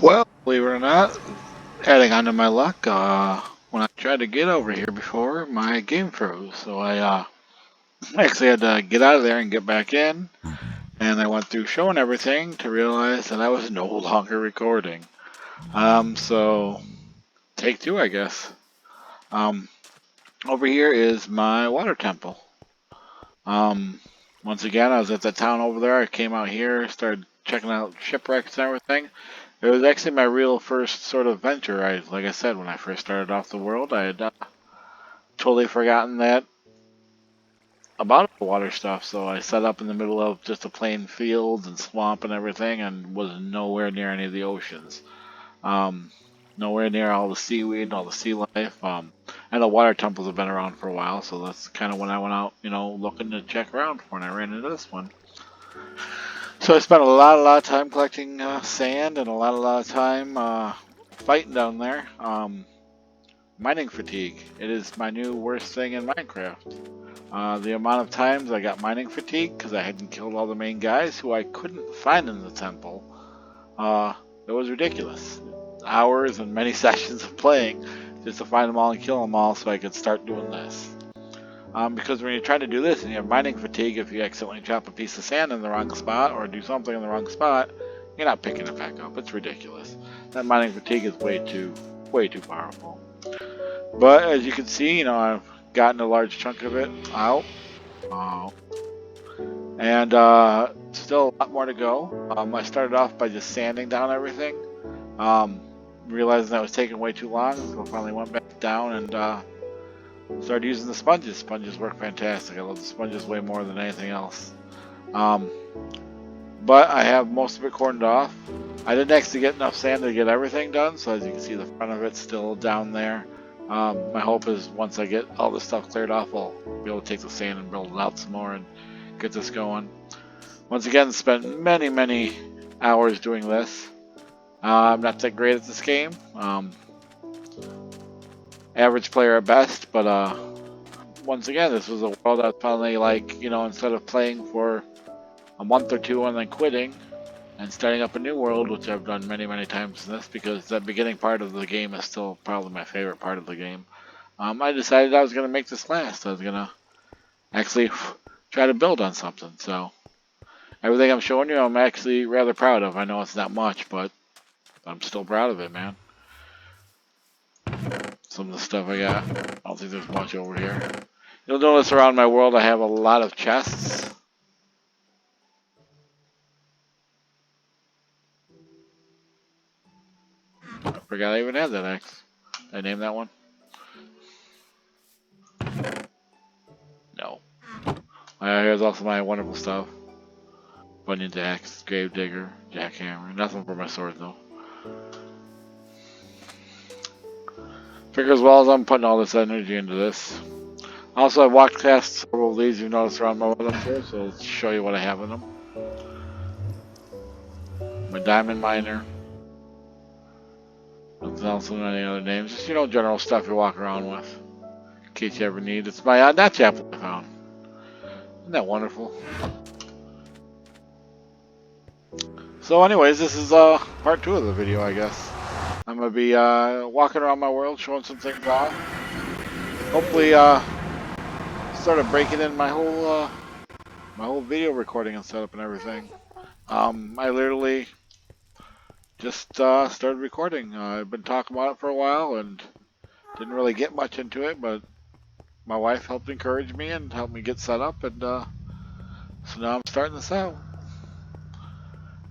Well, believe it or not, adding on to my luck, when I tried to get over here before, my game froze. So I actually had to get out of there and get back in. And I went through showing everything to realize that I was no longer recording. So take two, I guess. Um, Over here is my water temple. Um, Once again, I was at the town over there. I came out here, started checking out shipwrecks and everything. It was actually my real first sort of venture. Like I said, when I first started off the world, I had totally forgotten that about the water stuff. So I set up in the middle of just a plain field and swamp and everything, and was nowhere near any of the oceans. Um, Nowhere near all the seaweed and all the sea life. And the water temples have been around for a while, so that's kind of when I went out, looking to check around for, and I ran into this one. So I spent a lot of time collecting sand and a lot of time fighting down there. Mining fatigue. It is my new worst thing in Minecraft. The amount of times I got mining fatigue because I hadn't killed all the main guys who I couldn't find in the temple. It was ridiculous. Hours and many sessions of playing just to find them all and kill them all so I could start doing this. Because when you're trying to do this and you have mining fatigue, if you accidentally drop a piece of sand in the wrong spot or do something in the wrong spot, you're not picking it back up. It's ridiculous. That mining fatigue is way too powerful. But as you can see, I've gotten a large chunk of it out. And still a lot more to go. I started off by just sanding down everything. Realizing that was taking way too long, so I finally went back down and started using the sponges. Sponges work fantastic. I love the sponges way more than anything else. But I have most of it cordoned off. I didn't actually get enough sand to get everything done, so as you can see, the front of it's still down there. My hope is once I get all this stuff cleared off, I'll be able to take the sand and build it out some more and get this going. Once again, spent many hours doing this. I'm not that great at this game. Average player at best, but once again, this was a world I finally instead of playing for a month or two and then quitting and starting up a new world, which I've done many times in this, because that beginning part of the game is still probably my favorite part of the game. I decided I was going to make this last. I was going to actually try to build on something. So everything I'm showing you, I'm actually rather proud of. I know it's not much, but I'm still proud of it, man. Some of the stuff I got. I don't think there's much over here. You'll notice around my world I have a lot of chests. I forgot I even had that axe. Did I name that one? No. Here's also my wonderful stuff. Bunyan's axe, Gravedigger, Jackhammer. Nothing for my sword though. Figure as well as I'm putting all this energy into this. Also, I've walked past several of these you've noticed around my world here, so let's show you what I have in them. My diamond miner. Nothing else with any other names. Just, general stuff you walk around with. In case you ever need. It's my notch apple I found. Isn't that wonderful? So anyways, this is part 2 of the video, I guess. I'm going to be walking around my world, showing some things off. Hopefully sort of breaking in my whole video recording and setup and everything. I literally just started recording. I've been talking about it for a while and didn't really get much into it, but my wife helped encourage me and helped me get set up, and so now I'm starting this out.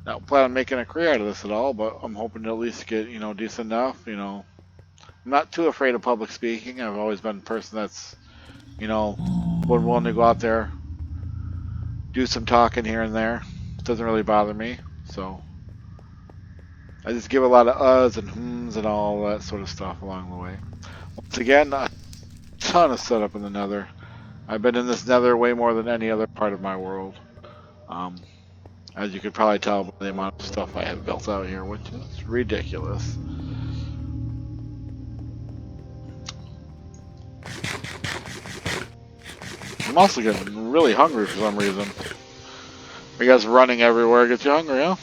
Not plan on making a career out of this at all, but I'm hoping to at least get, decent enough, I'm not too afraid of public speaking. I've always been a person that's, willing to go out there, do some talking here and there. It doesn't really bother me, so I just give a lot of uhs and hms and all that sort of stuff along the way. Once again, a ton of setup in the nether. I've been in this nether way more than any other part of my world. As you could probably tell by the amount of stuff I have built out here, which is ridiculous. I'm also getting really hungry for some reason. You guys running everywhere gets you hungry, huh?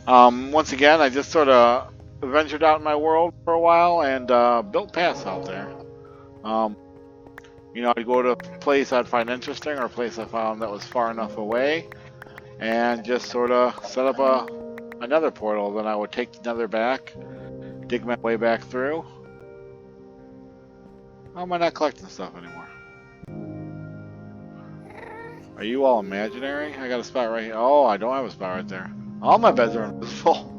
Once again, I just sort of ventured out in my world for a while and built paths out there. Um, I'd go to a place I'd find interesting or a place I found that was far enough away, and just sort of set up another portal. Then I would take the nether back, dig my way back through. How am I not collecting stuff anymore? Are you all imaginary? I got a spot right here. Oh, I don't have a spot right there. All my beds are invisible.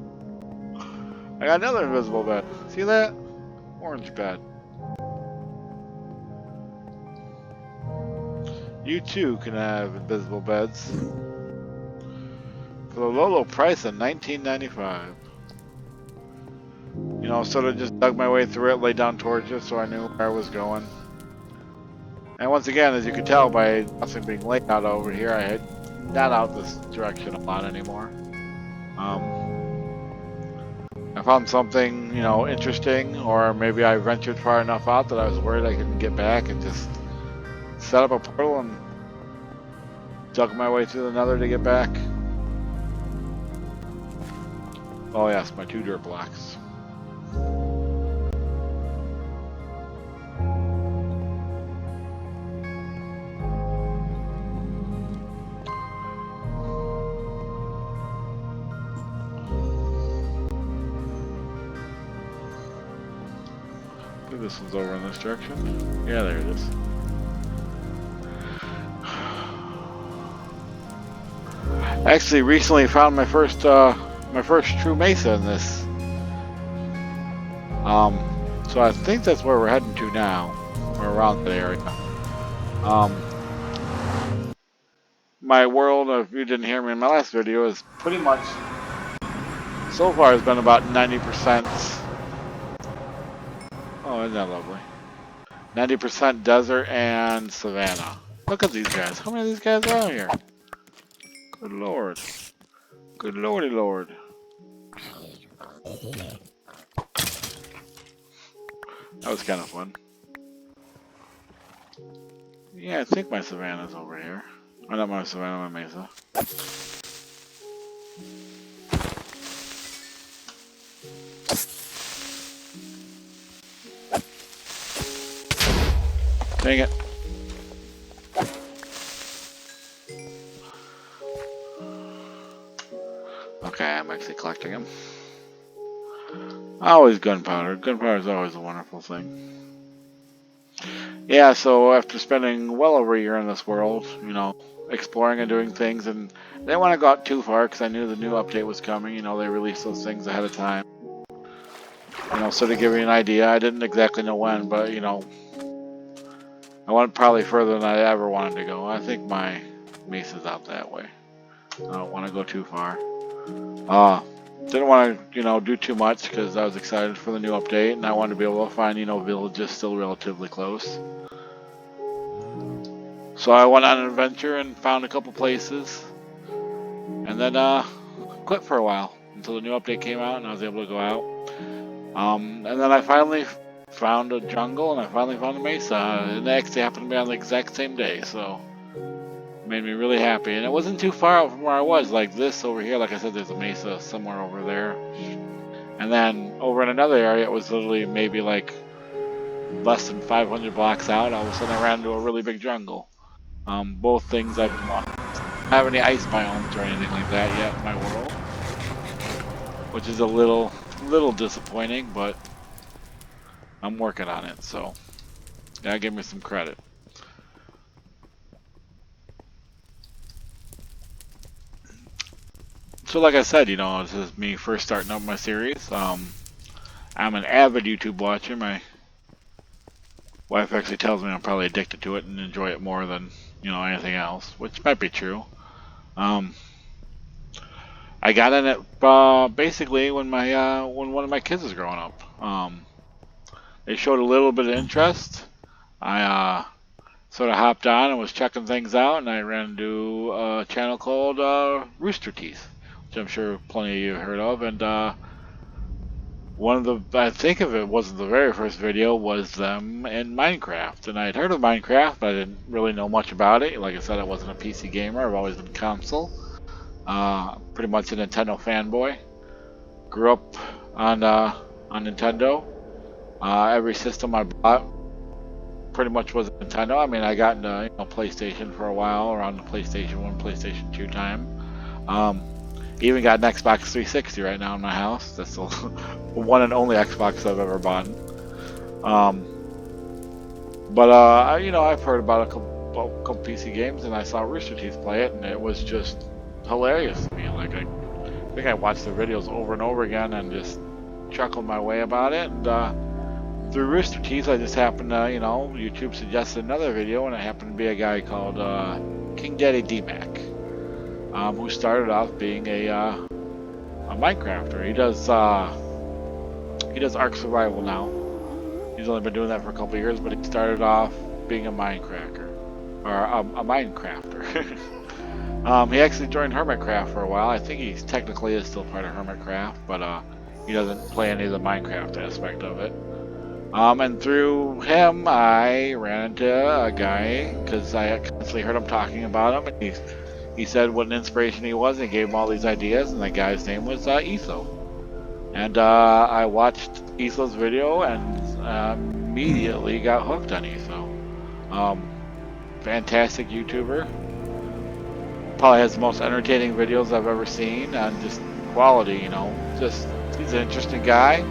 I got another invisible bed. See that? Orange bed. You too can have invisible beds for the low price of $19.95. Sort of just dug my way through it, laid down torches so I knew where I was going. And once again, as you can tell by nothing being laid out over here, I head not out this direction a lot anymore. I found something, interesting, or maybe I ventured far enough out that I was worried I couldn't get back and just set up a portal and dug my way through the nether to get back. Oh yes, my 2 dirt blocks. I think this one's over in this direction. Yeah, there it is. I actually recently found my first true mesa in this. So I think that's where we're heading to now, or around that area. My world, if you didn't hear me in my last video, is pretty much, so far, has been about 90%. Oh, isn't that lovely? 90% desert and savanna. Look at these guys. How many of these guys are out here? Good lord. Good lordy lord. That was kind of fun. Yeah, I think my savanna's over here. Oh, not my savanna, my mesa. Dang it. Okay, I'm actually collecting them. Always gunpowder. Gunpowder is always a wonderful thing. Yeah, so after spending well over a year in this world, exploring and doing things, and I didn't want to go out too far because I knew the new update was coming. They released those things ahead of time. So to give you an idea, I didn't exactly know when, but I went probably further than I ever wanted to go. I think my mesa's out that way. I don't want to go too far. Didn't want to, do too much because I was excited for the new update, and I wanted to be able to find, villages still relatively close. So I went on an adventure and found a couple places, and then quit for a while until the new update came out and I was able to go out. And then I finally found a jungle and I finally found a mesa, and it actually happened to be on the exact same day, so it made me really happy. And it wasn't too far out from where I was, like this over here. Like I said, there's a mesa somewhere over there, and then over in another area it was literally maybe like less than 500 blocks out. All of a sudden I ran into a really big jungle. Both things I've been wanting. I don't have any ice biomes or anything like that yet in my world, which is a little disappointing, but I'm working on it, so gotta give me some credit. So like I said, this is me first starting up my series. I'm an avid YouTube watcher. My wife actually tells me I'm probably addicted to it and enjoy it more than, anything else, which might be true. I got in it basically when when one of my kids was growing up. They showed a little bit of interest. I sort of hopped on and was checking things out, and I ran into a channel called Rooster Teeth, which I'm sure plenty of you have heard of. And one of the, I think if it wasn't the very first video, was them in Minecraft. And I had heard of Minecraft, but I didn't really know much about it. Like I said, I wasn't a PC gamer. I've always been console. Pretty much a Nintendo fanboy. grew up on Nintendo. Every system I bought pretty much was a Nintendo. I mean, I got into PlayStation for a while, around the PlayStation 1, PlayStation 2 time. Um, Even got an Xbox 360 right now in my house. That's the one and only Xbox I've ever bought. Um, but I've heard about a couple PC games, and I saw Rooster Teeth play it, and it was just hilarious to me. Like I think I watched the videos over and over again, and just chuckled my way about it. And through Rooster Teeth, I just happened to, YouTube suggested another video, and it happened to be a guy called King Daddy D-Mac, who started off being a Minecrafter. He does Ark Survival now. He's only been doing that for a couple years, but he started off being a Minecrafter, or a Minecrafter. He actually joined Hermitcraft for a while. I think he technically is still part of Hermitcraft, but he doesn't play any of the Minecraft aspect of it. And through him, I ran into a guy because I constantly heard him talking about him, and he said what an inspiration he was, and he gave him all these ideas, and the guy's name was Etho. And I watched Etho's video and immediately got hooked on Etho. Fantastic YouTuber. Probably has the most entertaining videos I've ever seen, and just quality, Just, he's an interesting guy,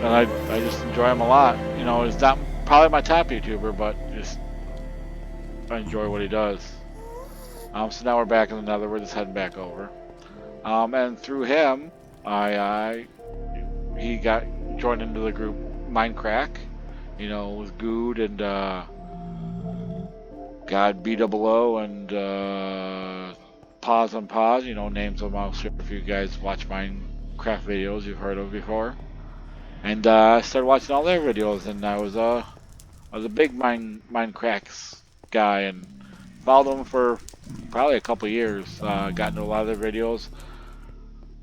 and I just enjoy him a lot. He's not probably my top YouTuber, but just I enjoy what he does. So now we're back in the Nether. We're just heading back over. And through him, he got joined into the group Minecraft, with Good and God B00 and Pause on Pause, names of them. If you guys watch Minecraft videos you've heard of before. And I started watching all their videos, and I was a big Minecraft guy, and followed them for probably a couple years. Got into a lot of their videos.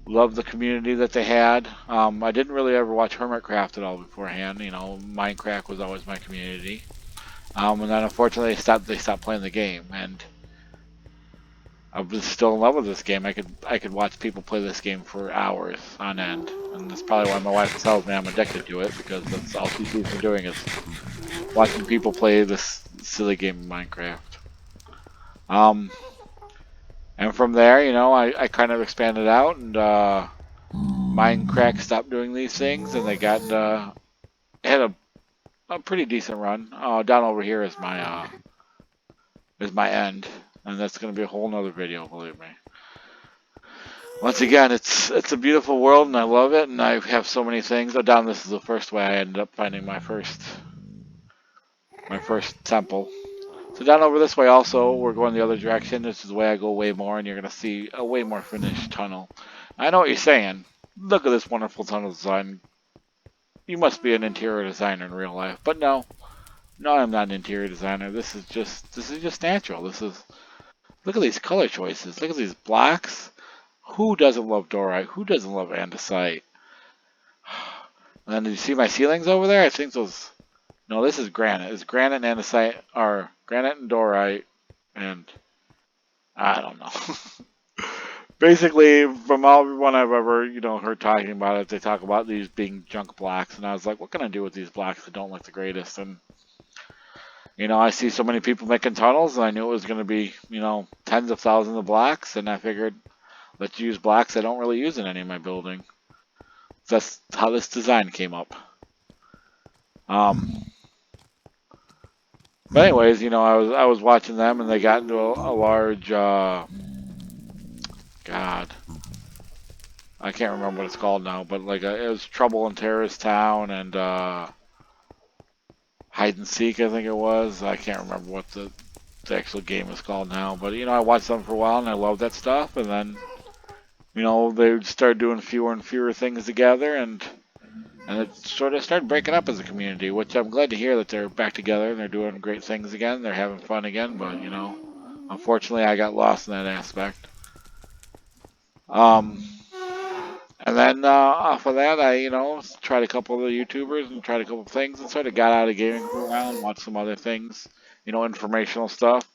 Loved the community that they had. I didn't really ever watch Hermitcraft at all beforehand. Minecraft was always my community. And then unfortunately they stopped playing the game, and I was still in love with this game. I could watch people play this game for hours on end, and that's probably why my wife tells me I'm addicted to it, because that's all she sees me doing is watching people play this silly game of Minecraft. And from there, I kind of expanded out, and Minecraft stopped doing these things, and they had a pretty decent run. Down over here is my end, and that's gonna be a whole nother video, believe me. Once again, it's a beautiful world, and I love it, and I have so many things. Oh, down this is the first way I ended up finding my first temple. So down over this way also, we're going the other direction. This is the way I go way more, and you're gonna see a way more finished tunnel. I know what you're saying. Look at this wonderful tunnel design. You must be an interior designer in real life, but no, I'm not an interior designer. This is just natural. Look at these color choices. Look at these blocks. Who doesn't love Dorite? Who doesn't love andesite? And then did you see my ceilings over there? I think those. No, this is granite. It's granite and andesite, or granite and Dorite, and I don't know. Basically, from everyone I've ever heard talking about it, they talk about these being junk blocks, and I was like, what can I do with these blocks that don't look the greatest? And I see so many people making tunnels, and I knew it was going to be tens of thousands of blocks, and I figured, let's use blocks I don't really use in any of my building. That's how this design came up. But anyways, I was watching them, and they got into a large God, I can't remember what it's called now, but like it was Trouble in Terrorist Town and Hide and Seek, I think it was. I can't remember what the actual game is called now, but I watched them for a while, and I loved that stuff, and then they started doing fewer and fewer things together, and it sort of started breaking up as a community, which I'm glad to hear that they're back together and they're doing great things again. They're having fun again, but unfortunately, I got lost in that aspect. And then off of that, I tried a couple of the YouTubers and tried a couple of things, and sort of got out of gaming for a while and watched some other things, informational stuff.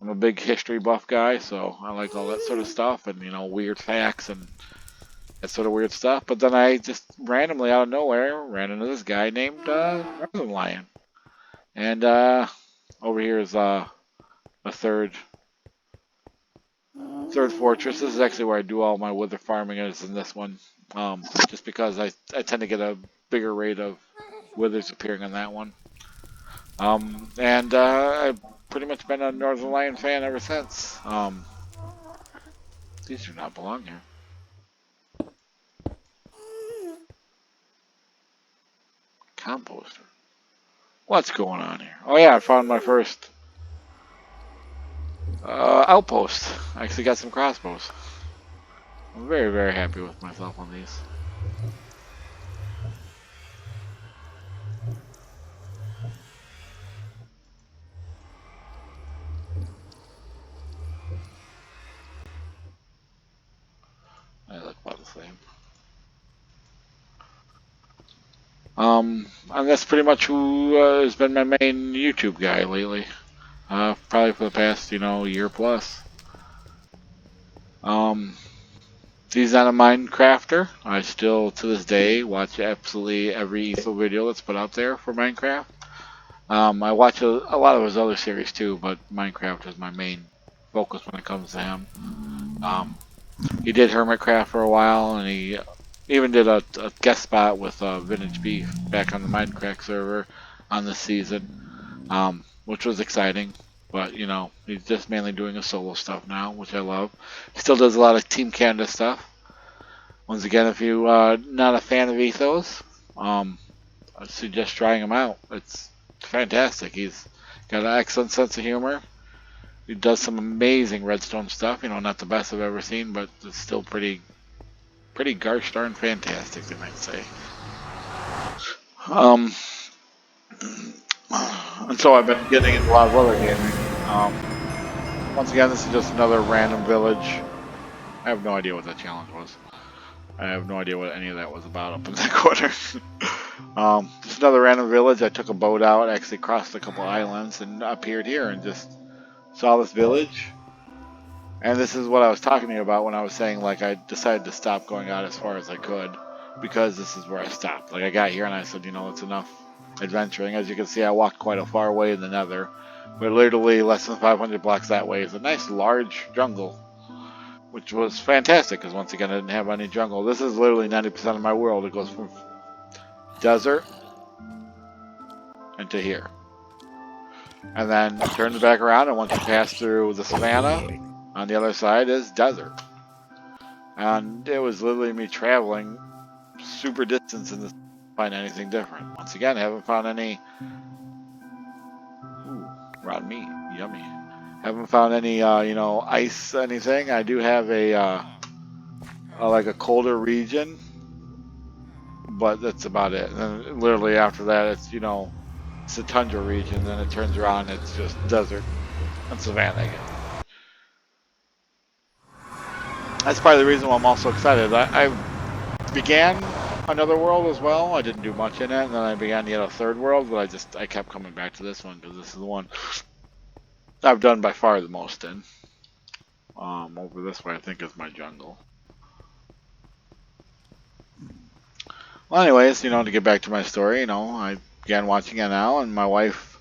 I'm a big history buff guy, so I like all that sort of stuff, and weird facts and That sort of weird stuff. But then I just randomly out of nowhere ran into this guy named Northern Lion. And over here is a third fortress. This is actually where I do all my wither farming is in this one. Just because I tend to get a bigger rate of withers appearing on that one. And I've pretty much been a Northern Lion fan ever since. These do not belong here. Composter. What's going on here? Oh yeah, I found my first outpost. I actually got some crossbows. I'm very, very happy with myself on these. I look about the same. And that's pretty much who has been my main YouTube guy lately. Probably for the past, year plus. He's not a Minecrafter. I still, to this day, watch absolutely every ESO video that's put out there for Minecraft. I watch a lot of his other series too, but Minecraft is my main focus when it comes to him. He did Hermitcraft for a while, and he even did a guest spot with Vintage Beef back on the Minecraft server on this season, which was exciting. But, he's just mainly doing his solo stuff now, which I love. He still does a lot of Team Canada stuff. Once again, if you're not a fan of Ethos, I suggest trying him out. It's fantastic. He's got an excellent sense of humor. He does some amazing redstone stuff. Not the best I've ever seen, but it's still pretty gosh darn fantastic, they might say. And so I've been getting into a lot of other gaming. Once again, this is just another random village. I have no idea what that challenge was. I have no idea what any of that was about up in that corner. Just another random village. I took a boat out, actually crossed a couple islands, and appeared here and just saw this village. And this is what I was talking to you about when I was saying, like, I decided to stop going out as far as I could, because this is where I stopped. Like, I got here and I said, it's enough adventuring. As you can see, I walked quite a far way in the nether, but literally less than 500 blocks that way is a nice large jungle, which was fantastic, because once again, I didn't have any jungle. This is literally 90% of my world. It goes from desert into here. And then turns back around, and once you pass through the savannah, on the other side is desert. And it was literally me traveling super distance in this to find anything different. Once again, I haven't found any... Ooh, raw meat. Yummy. Haven't found any, ice, anything. I do have like a colder region, but that's about it. And then literally after that, it's, it's a tundra region. Then it turns around, it's just desert and savannah again. That's probably the reason why I'm also excited. I began another world as well. I didn't do much in it, and then I began yet a third world, but I kept coming back to this one because this is the one I've done by far the most in. Over this way, I think, is my jungle. Well, anyways, to get back to my story, I began watching it now, and my wife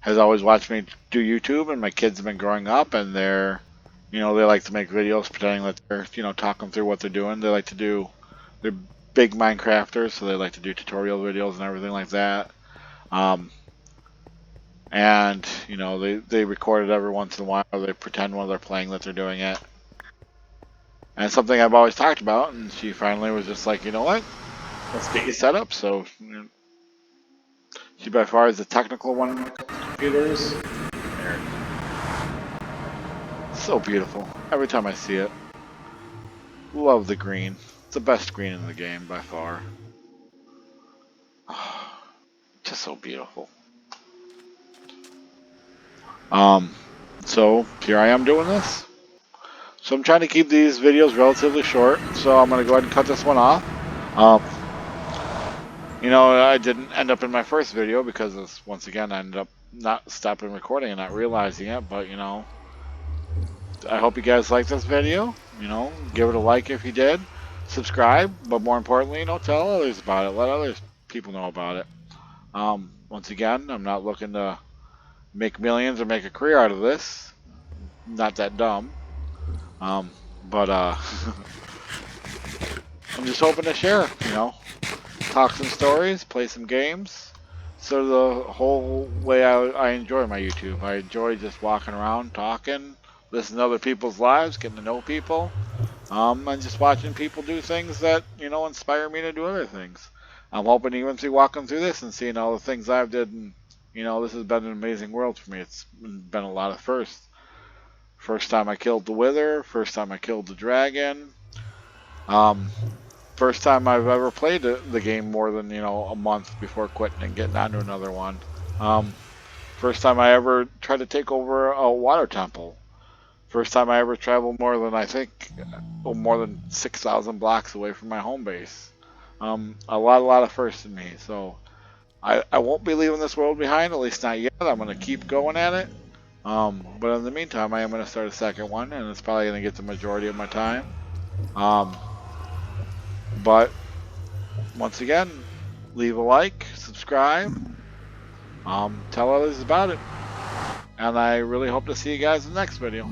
has always watched me do YouTube, and my kids have been growing up, and they're, they like to make videos pretending that they're, talking through what they're doing. They like to do, they're big Minecrafters, so they like to do tutorial videos and everything like that. And, they record it every once in a while. They pretend while they're playing that they're doing it. And it's something I've always talked about, and she finally was just like, you know what? Let's get you set up. So, she by far is the technical one when it comes to computers. There. So beautiful. Every time I see it. Love the green. It's the best green in the game by far. Just so beautiful. So here I am doing this. So I'm trying to keep these videos relatively short, so I'm going to go ahead and cut this one off. I didn't end up in my first video because once again I ended up not stopping recording and not realizing it, but I hope you guys like this video. Give it a like if you did. subscribe, but more importantly, tell others about it. Let other people know about it. Once again, I'm not looking to make millions or make a career out of this. Not that dumb. But I'm just hoping to share, talk some stories, play some games. So the whole way I enjoy my YouTube. I enjoy just walking around, talking, listening to other people's lives, getting to know people, and just watching people do things that inspire me to do other things. I'm hoping even through walking through this and seeing all the things I've did, and this has been an amazing world for me. It's been a lot of firsts. First time I killed the Wither. First time I killed the dragon. Um, First time I've ever played the game more than a month before quitting and getting onto another one. Um, First time I ever tried to take over a water temple. First time I ever traveled more than I think, more than 6,000 blocks away from my home base. A lot of firsts in me. So I won't be leaving this world behind, at least not yet. I'm going to keep going at it. But in the meantime, I am going to start a second one, and it's probably going to get the majority of my time. But once again, leave a like, subscribe, tell others about it. And I really hope to see you guys in the next video.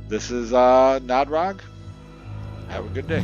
This is Nodrog. Have a good day.